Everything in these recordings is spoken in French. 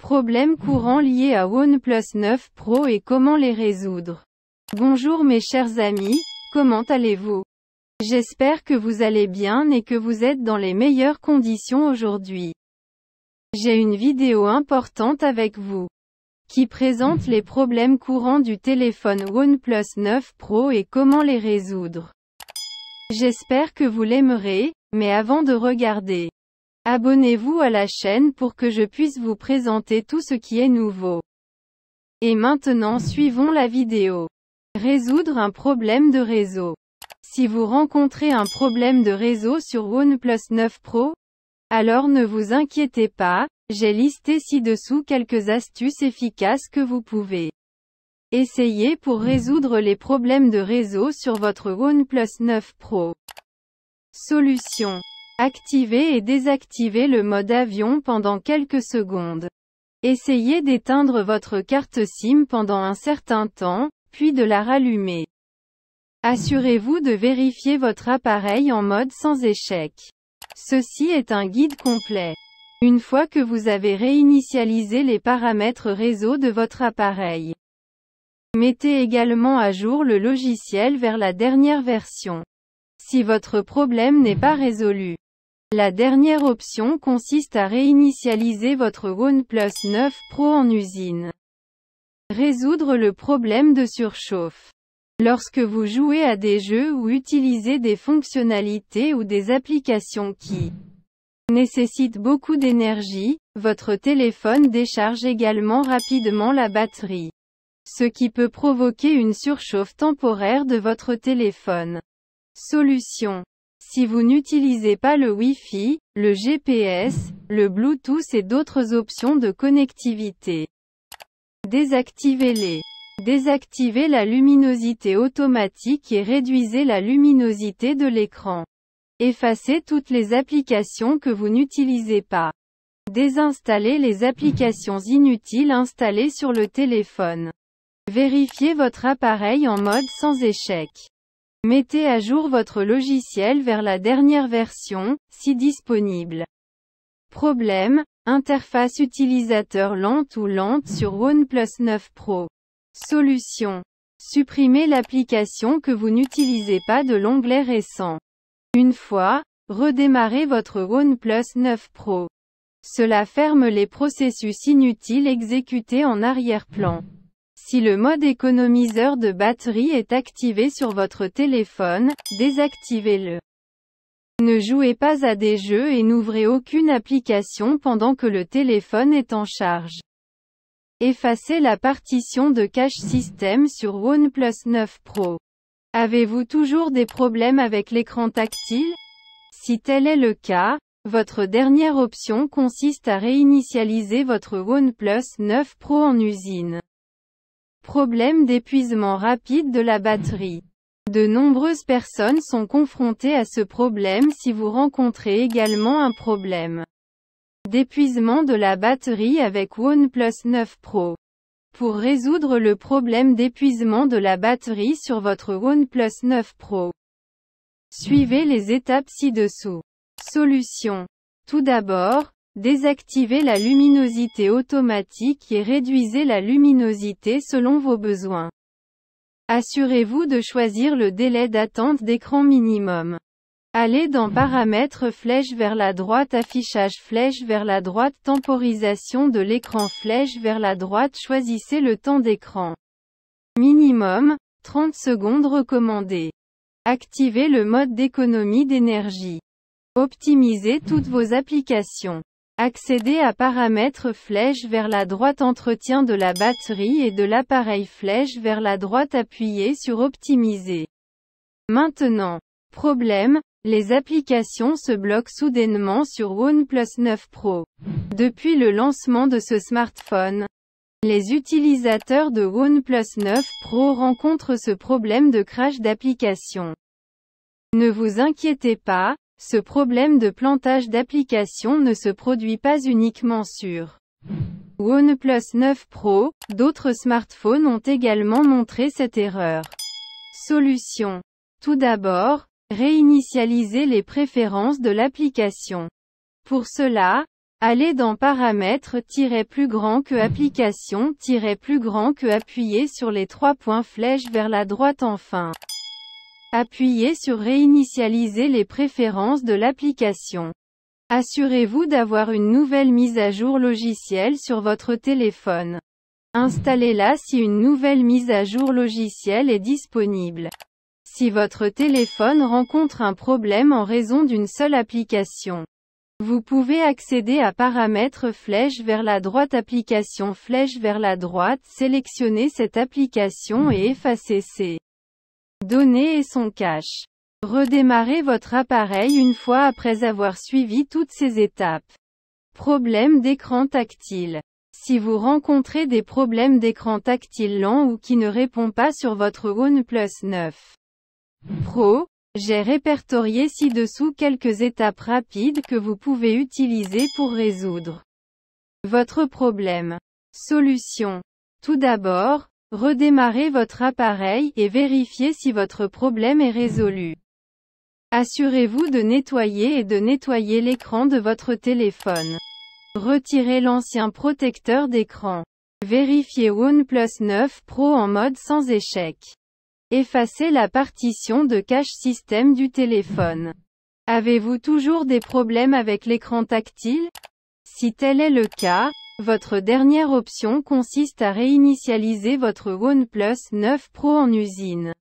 Problèmes courants liés à OnePlus 9 Pro et comment les résoudre. Bonjour mes chers amis, comment allez-vous? J'espère que vous allez bien et que vous êtes dans les meilleures conditions aujourd'hui. J'ai une vidéo importante avec vous, qui présente les problèmes courants du téléphone OnePlus 9 Pro et comment les résoudre. J'espère que vous l'aimerez, mais avant de regarder, abonnez-vous à la chaîne pour que je puisse vous présenter tout ce qui est nouveau. Et maintenant suivons la vidéo. Résoudre un problème de réseau. Si vous rencontrez un problème de réseau sur OnePlus 9 Pro, alors ne vous inquiétez pas, j'ai listé ci-dessous quelques astuces efficaces que vous pouvez essayer pour résoudre les problèmes de réseau sur votre OnePlus 9 Pro. Solution. Activez et désactivez le mode avion pendant quelques secondes. Essayez d'éteindre votre carte SIM pendant un certain temps, puis de la rallumer. Assurez-vous de vérifier votre appareil en mode sans échec. Ceci est un guide complet. Une fois que vous avez réinitialisé les paramètres réseau de votre appareil, mettez également à jour le logiciel vers la dernière version. Si votre problème n'est pas résolu, la dernière option consiste à réinitialiser votre OnePlus 9 Pro en usine. Résoudre le problème de surchauffe. Lorsque vous jouez à des jeux ou utilisez des fonctionnalités ou des applications qui nécessitent beaucoup d'énergie, votre téléphone décharge également rapidement la batterie, ce qui peut provoquer une surchauffe temporaire de votre téléphone. Solution. Si vous n'utilisez pas le Wi-Fi, le GPS, le Bluetooth et d'autres options de connectivité, désactivez-les. Désactivez la luminosité automatique et réduisez la luminosité de l'écran. Effacez toutes les applications que vous n'utilisez pas. Désinstallez les applications inutiles installées sur le téléphone. Vérifiez votre appareil en mode sans échec. Mettez à jour votre logiciel vers la dernière version, si disponible. Problème, interface utilisateur lente ou lente sur OnePlus 9 Pro. Solution. Supprimez l'application que vous n'utilisez pas de l'onglet récent. Une fois, redémarrez votre OnePlus 9 Pro. Cela ferme les processus inutiles exécutés en arrière-plan. Si le mode économiseur de batterie est activé sur votre téléphone, désactivez-le. Ne jouez pas à des jeux et n'ouvrez aucune application pendant que le téléphone est en charge. Effacez la partition de cache système sur OnePlus 9 Pro. Avez-vous toujours des problèmes avec l'écran tactile? Si tel est le cas, votre dernière option consiste à réinitialiser votre OnePlus 9 Pro en usine. Problème d'épuisement rapide de la batterie. De nombreuses personnes sont confrontées à ce problème si vous rencontrez également un problème d'épuisement de la batterie avec OnePlus 9 Pro. Pour résoudre le problème d'épuisement de la batterie sur votre OnePlus 9 Pro, suivez les étapes ci-dessous. Solution. Tout d'abord, désactivez la luminosité automatique et réduisez la luminosité selon vos besoins. Assurez-vous de choisir le délai d'attente d'écran minimum. Allez dans Paramètres flèche vers la droite Affichage flèche vers la droite Temporisation de l'écran flèche vers la droite Choisissez le temps d'écran. Minimum, 30 secondes recommandé. Activez le mode d'économie d'énergie. Optimisez toutes vos applications. Accédez à Paramètres flèche vers la droite Entretien de la batterie et de l'appareil flèche vers la droite Appuyez sur Optimiser. Maintenant. Problème, les applications se bloquent soudainement sur OnePlus 9 Pro. Depuis le lancement de ce smartphone, les utilisateurs de OnePlus 9 Pro rencontrent ce problème de crash d'application. Ne vous inquiétez pas, ce problème de plantage d'application ne se produit pas uniquement sur OnePlus 9 Pro, d'autres smartphones ont également montré cette erreur. Solution. Tout d'abord, réinitialisez les préférences de l'application. Pour cela, Allez dans Paramètres - plus grand que Application - plus grand que appuyez sur les 3 points flèches vers la droite enfin. Appuyez sur Réinitialiser les préférences de l'application. Assurez-vous d'avoir une nouvelle mise à jour logicielle sur votre téléphone. Installez-la si une nouvelle mise à jour logicielle est disponible. Si votre téléphone rencontre un problème en raison d'une seule application, vous pouvez accéder à Paramètres flèche vers la droite Application flèche vers la droite, sélectionner cette application et effacer ses données et son cache. Redémarrez votre appareil une fois après avoir suivi toutes ces étapes. Problème d'écran tactile. Si vous rencontrez des problèmes d'écran tactile lent ou qui ne répond pas sur votre OnePlus 9 Pro, j'ai répertorié ci-dessous quelques étapes rapides que vous pouvez utiliser pour résoudre votre problème. Solution. Tout d'abord, redémarrez votre appareil et vérifiez si votre problème est résolu. Assurez-vous de nettoyer l'écran de votre téléphone. Retirez l'ancien protecteur d'écran. Vérifiez OnePlus 9 Pro en mode sans échec. Effacez la partition de cache système du téléphone. Avez-vous toujours des problèmes avec l'écran tactile? Si tel est le cas, votre dernière option consiste à réinitialiser votre OnePlus 9 Pro en usine.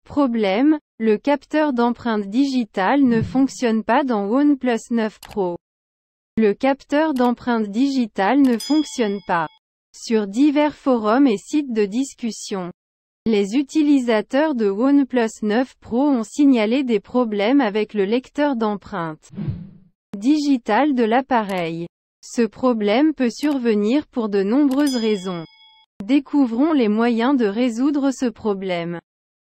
Problème, le capteur d'empreinte digitale ne fonctionne pas dans OnePlus 9 Pro. Le capteur d'empreinte digitale ne fonctionne pas. Sur divers forums et sites de discussion, les utilisateurs de OnePlus 9 Pro ont signalé des problèmes avec le lecteur d'empreinte digitale de l'appareil. Ce problème peut survenir pour de nombreuses raisons. Découvrons les moyens de résoudre ce problème.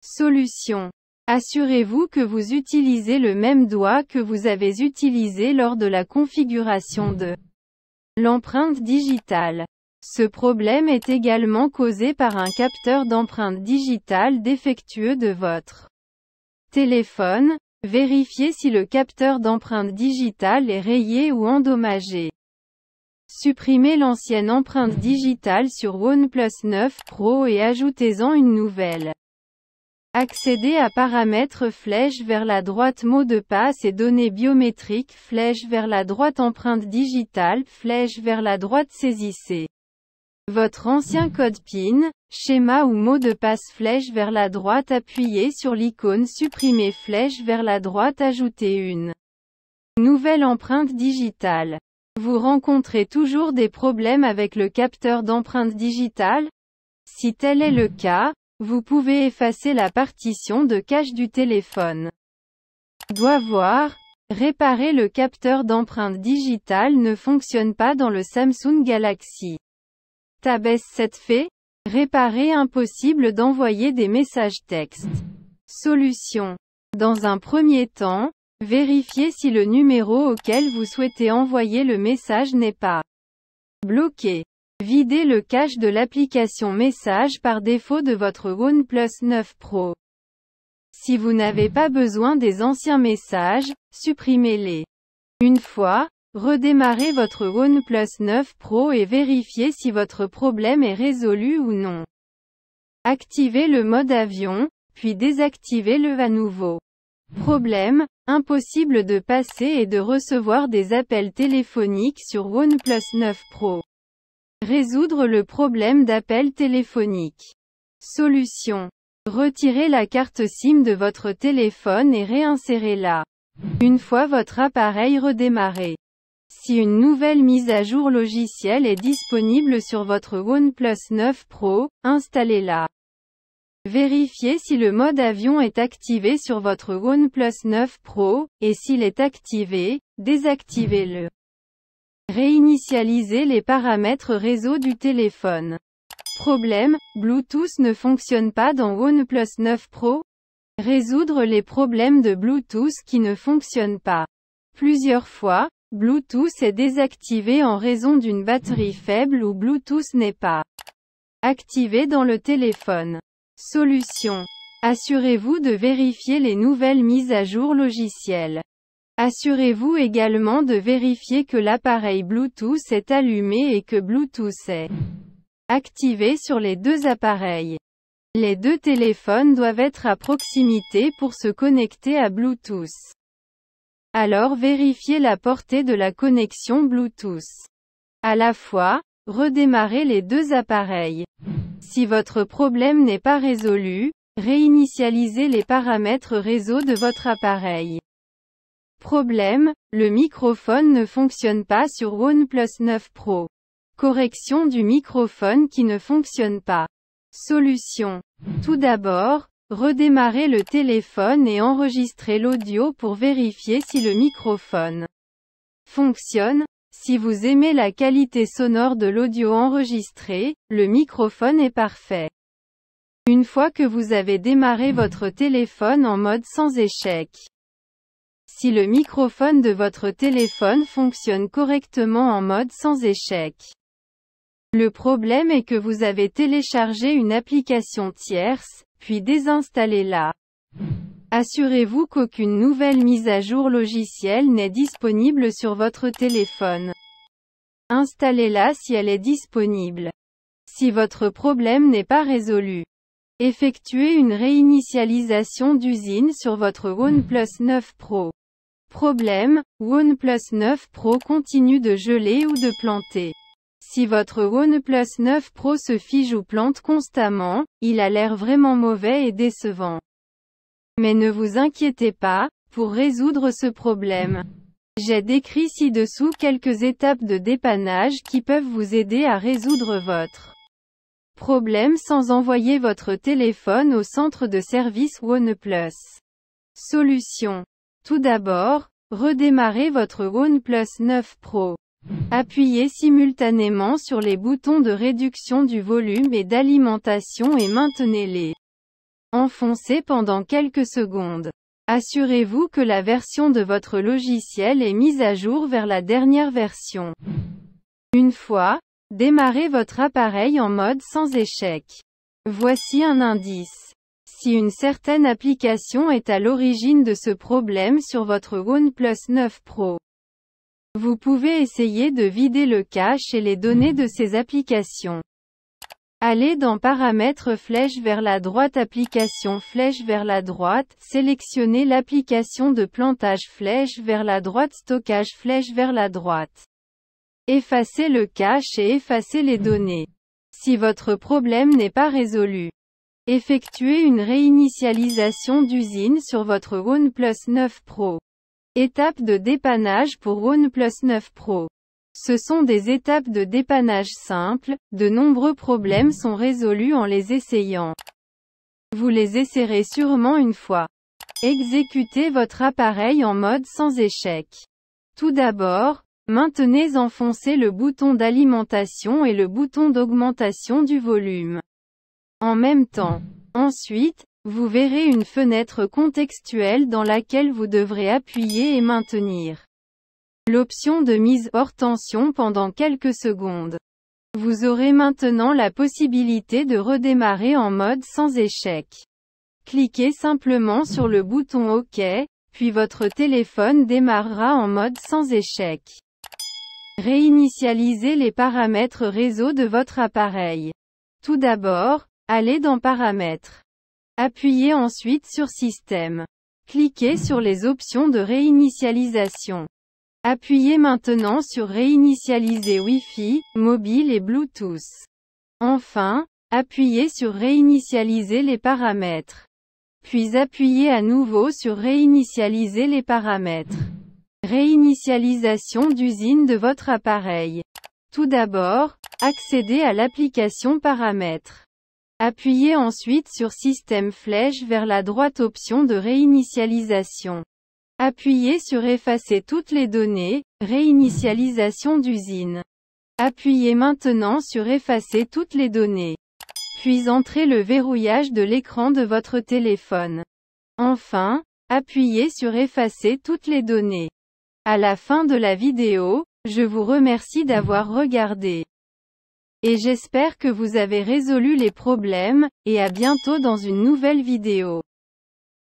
Solution. Assurez-vous que vous utilisez le même doigt que vous avez utilisé lors de la configuration de l'empreinte digitale. Ce problème est également causé par un capteur d'empreinte digitale défectueux de votre téléphone. Vérifiez si le capteur d'empreinte digitale est rayé ou endommagé. Supprimez l'ancienne empreinte digitale sur OnePlus 9 Pro et ajoutez-en une nouvelle. Accédez à Paramètres flèche vers la droite Mot de passe et données biométriques flèche vers la droite Empreinte digitale flèche vers la droite Saisissez votre ancien code PIN, schéma ou mot de passe flèche vers la droite Appuyez sur l'icône Supprimer flèche vers la droite Ajoutez une nouvelle empreinte digitale. Vous rencontrez toujours des problèmes avec le capteur d'empreinte digitale? Si tel est le cas, vous pouvez effacer la partition de cache du téléphone. Doit voir. Réparer le capteur d'empreinte digitale ne fonctionne pas dans le Samsung Galaxy Tab S7 fait. Réparer impossible d'envoyer des messages texte. Solution. Dans un premier temps, vérifiez si le numéro auquel vous souhaitez envoyer le message n'est pas bloqué. Videz le cache de l'application Messages par défaut de votre OnePlus 9 Pro. Si vous n'avez pas besoin des anciens messages, supprimez-les. Une fois, redémarrez votre OnePlus 9 Pro et vérifiez si votre problème est résolu ou non. Activez le mode avion, puis désactivez-le à nouveau. Problème, impossible de passer et de recevoir des appels téléphoniques sur OnePlus 9 Pro. Résoudre le problème d'appel téléphonique. Solution. Retirez la carte SIM de votre téléphone et réinsérez-la. Une fois votre appareil redémarré. Si une nouvelle mise à jour logicielle est disponible sur votre OnePlus 9 Pro, installez-la. Vérifiez si le mode avion est activé sur votre OnePlus 9 Pro, et s'il est activé, désactivez-le. Réinitialisez les paramètres réseau du téléphone. Problème, Bluetooth ne fonctionne pas dans OnePlus 9 Pro? Résoudre les problèmes de Bluetooth qui ne fonctionnent pas. Plusieurs fois, Bluetooth est désactivé en raison d'une batterie faible ou Bluetooth n'est pas activé dans le téléphone. Solution. Assurez-vous de vérifier les nouvelles mises à jour logicielles. Assurez-vous également de vérifier que l'appareil Bluetooth est allumé et que Bluetooth est activé sur les deux appareils. Les deux téléphones doivent être à proximité pour se connecter à Bluetooth. Alors vérifiez la portée de la connexion Bluetooth. À la fois, redémarrez les deux appareils. Si votre problème n'est pas résolu, réinitialisez les paramètres réseau de votre appareil. Problème, le microphone ne fonctionne pas sur OnePlus 9 Pro. Correction du microphone qui ne fonctionne pas. Solution. Tout d'abord, redémarrez le téléphone et enregistrez l'audio pour vérifier si le microphone fonctionne. Si vous aimez la qualité sonore de l'audio enregistré, le microphone est parfait. Une fois que vous avez démarré votre téléphone en mode sans échec. Si le microphone de votre téléphone fonctionne correctement en mode sans échec. Le problème est que vous avez téléchargé une application tierce, puis désinstallez-la. Assurez-vous qu'aucune nouvelle mise à jour logicielle n'est disponible sur votre téléphone. Installez-la si elle est disponible. Si votre problème n'est pas résolu. Effectuez une réinitialisation d'usine sur votre OnePlus 9 Pro. Problème, OnePlus 9 Pro continue de geler ou de planter. Si votre OnePlus 9 Pro se fige ou plante constamment, il a l'air vraiment mauvais et décevant. Mais ne vous inquiétez pas, pour résoudre ce problème. J'ai décrit ci-dessous quelques étapes de dépannage qui peuvent vous aider à résoudre votre problème sans envoyer votre téléphone au centre de service OnePlus. Solution. Tout d'abord, redémarrez votre OnePlus 9 Pro. Appuyez simultanément sur les boutons de réduction du volume et d'alimentation et maintenez-les enfoncés pendant quelques secondes. Assurez-vous que la version de votre logiciel est mise à jour vers la dernière version. Une fois, démarrez votre appareil en mode sans échec. Voici un indice. Si une certaine application est à l'origine de ce problème sur votre OnePlus 9 Pro, vous pouvez essayer de vider le cache et les données de ces applications. Allez dans Paramètres flèche vers la droite Applications flèche vers la droite, sélectionnez l'application de plantage flèche vers la droite Stockage flèche vers la droite. Effacez le cache et effacez les données. Si votre problème n'est pas résolu, effectuez une réinitialisation d'usine sur votre OnePlus 9 Pro. Étape de dépannage pour OnePlus 9 Pro. Ce sont des étapes de dépannage simples, de nombreux problèmes sont résolus en les essayant. Vous les essaierez sûrement une fois. Exécutez votre appareil en mode sans échec. Tout d'abord, maintenez enfoncé le bouton d'alimentation et le bouton d'augmentation du volume. En même temps. Ensuite, vous verrez une fenêtre contextuelle dans laquelle vous devrez appuyer et maintenir l'option de mise hors tension pendant quelques secondes. Vous aurez maintenant la possibilité de redémarrer en mode sans échec. Cliquez simplement sur le bouton OK, puis votre téléphone démarrera en mode sans échec. Réinitialisez les paramètres réseau de votre appareil. Tout d'abord, allez dans Paramètres. Appuyez ensuite sur Système. Cliquez sur les options de réinitialisation. Appuyez maintenant sur Réinitialiser Wi-Fi, mobile et Bluetooth. Enfin, appuyez sur Réinitialiser les paramètres. Puis appuyez à nouveau sur Réinitialiser les paramètres. Réinitialisation d'usine de votre appareil. Tout d'abord, accédez à l'application Paramètres. Appuyez ensuite sur Système flèche vers la droite option de réinitialisation. Appuyez sur Effacer toutes les données, réinitialisation d'usine. Appuyez maintenant sur Effacer toutes les données. Puis entrez le verrouillage de l'écran de votre téléphone. Enfin, appuyez sur Effacer toutes les données. À la fin de la vidéo, je vous remercie d'avoir regardé. Et j'espère que vous avez résolu les problèmes, et à bientôt dans une nouvelle vidéo.